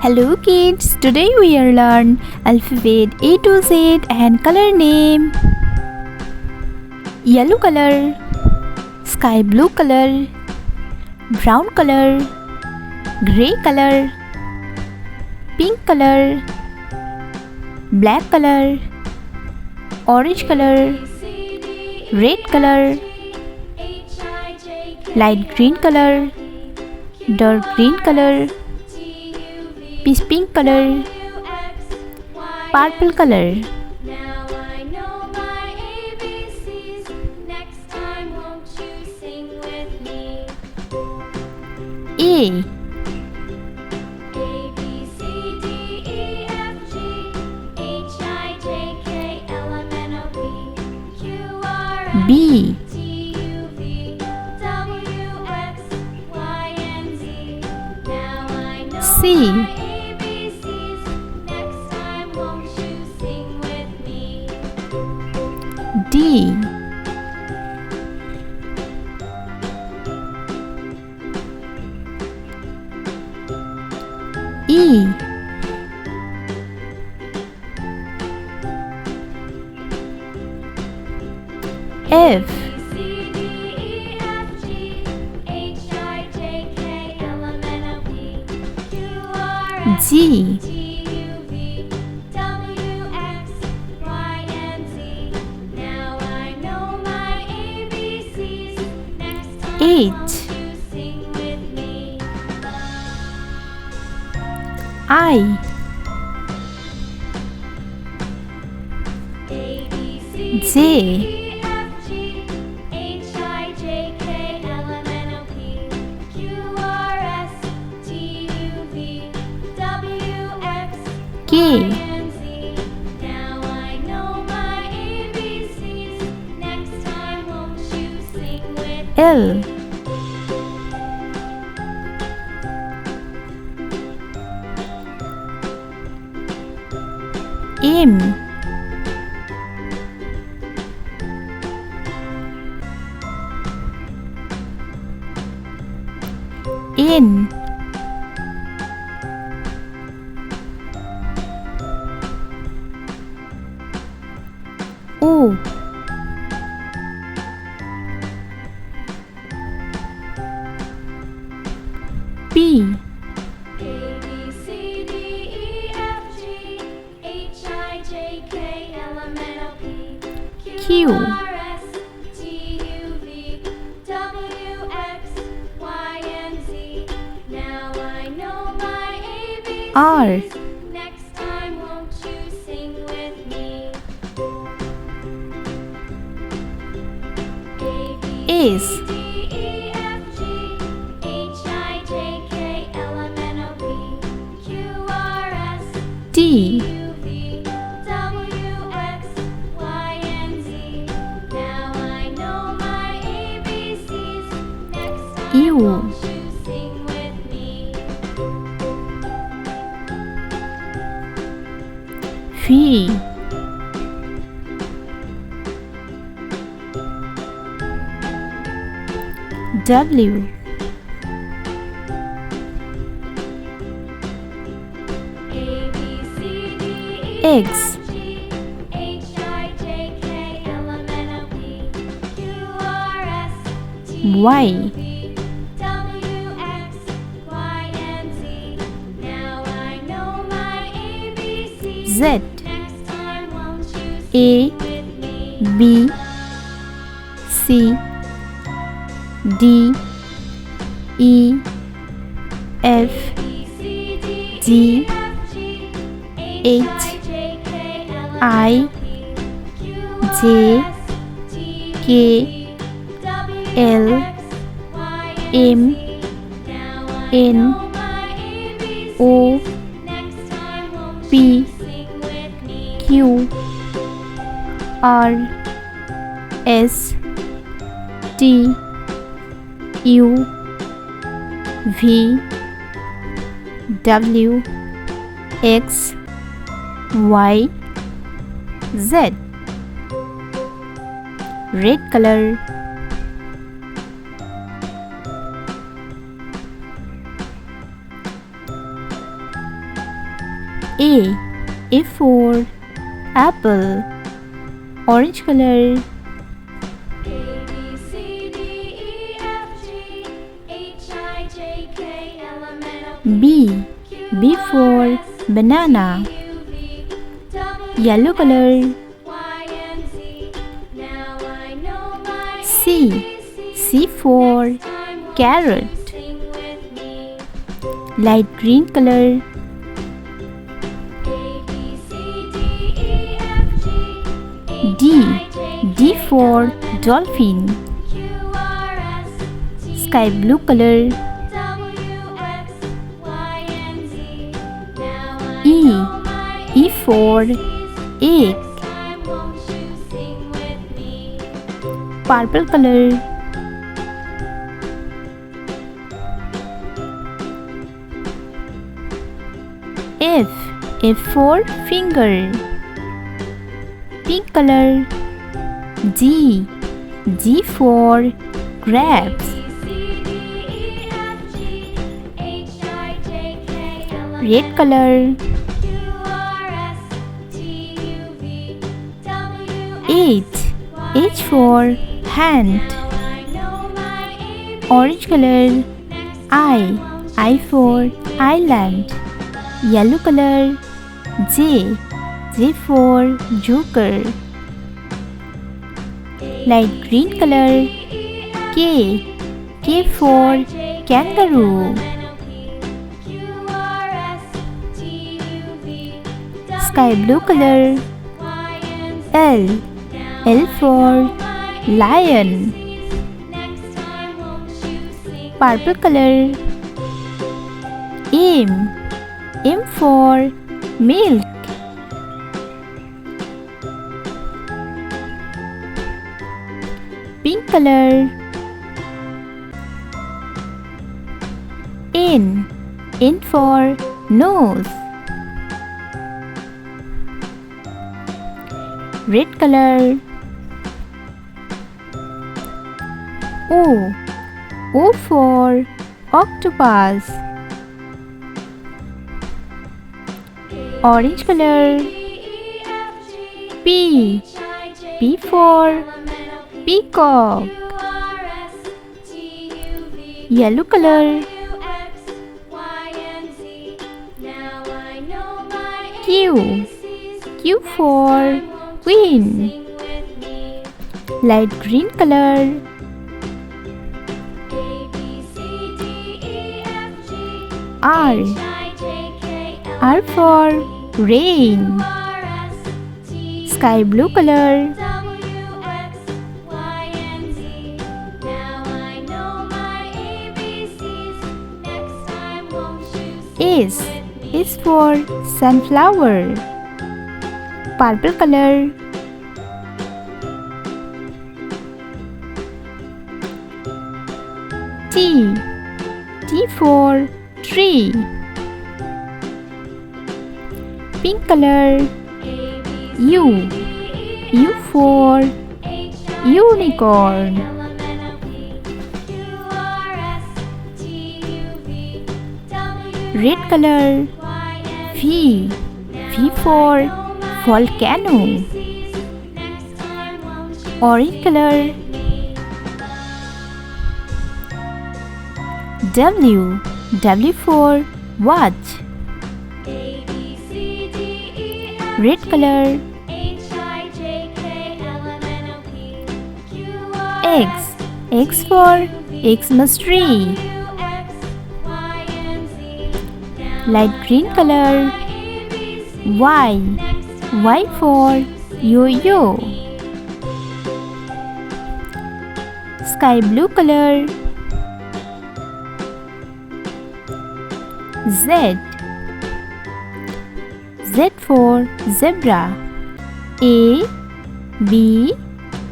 Hello kids, today we are learn alphabet A to Z and color name. Yellow color, sky blue color, brown color, gray color, pink color, black color, orange color, red color, light green color, dark green color, peach pink color, purple color. Now I know my ABCs. Next time, won't you sing with me? A, A B C D E F G H I J K L M N O P Q R S B, T U V W X Y and Z. Now I know C, my ABCs. Next time, won't you sing with me? D, E, F, C D E F G H I J K L M N O P Q R S G, T U V W X Y and Z. Now I know my ABCs. Next time, H, won't you sing with me? I, A B C J, D E F G H I J K L M N O P Q R S T U V W X Y K, and Z. Now I know my ABCs. Next time, won't you sing with L, M, N, O, P, A B C D E F G H I J K L M N O P Q, R S T U V W X Y and Z. Now I know my ABCs. R, Next time, won't you sing with me? A B S, C D E F G H I J K L M N O P Q R S T, U V W X Y and Z. Now I know my ABCs. Next time, U, won't you sing with me? V, W, A B C D E X, F G H I J K L M N O P Q R S T Y, U V W X Y and Z. Now I know my ABCs. Z, Next time, won't you A, sing with me? B, C, D, E, F, B C D G, E F G H, I J K L M I, N O P Q R J, S T U K, V W L, X Y and M, Z. Now I N, know my ABCs. O, Next time, won't P, you sing with me? Q, R, S, T, U, V, W, X, Y, Z. Red color, A for apple, orange color. A B C D E F G H I J K L M N O P B for banana, U V W yellow color. Y and Z. Now I know my C ABCs. for Next time won't carrot, you sing with me? light green color. A B C D E F G H D I J D K for L M N O P dolphin, Q R S T sky blue color. W X Y and Z. Now I E know my E for ABCs. egg, Next time won't you sing with me? purple color. F for finger, pink color. G for grapes, A B C D E F G H I J K L M N red color. Q R S T U V W H X for Y and Z. hand, Now I know my ABCs. orange color. Next time won't I you for sing with island, me? yellow color. J for joker, light green color. K for kangaroo, sky blue color. L for lion, purple color. M for milk, pink color. N for nose, red color. O for octopus, orange color. P for peacock, yellow color. Q for queen, light green color. R for rain, sky blue color. S for sunflower, purple color. T for tree, pink color. U for unicorn, red color. V for volcano, orange color. W for watch, red color. X for Xmas tree, light green color. Y for yo-yo, sky blue color. Z for zebra. A B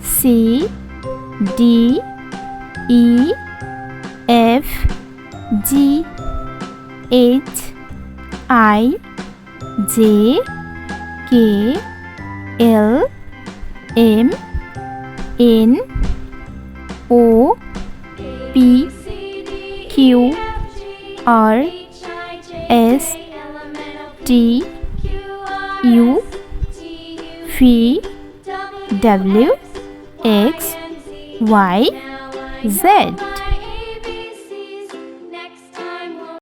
C D E F G H I J K L M N O P Q R S T U V W X Y Z.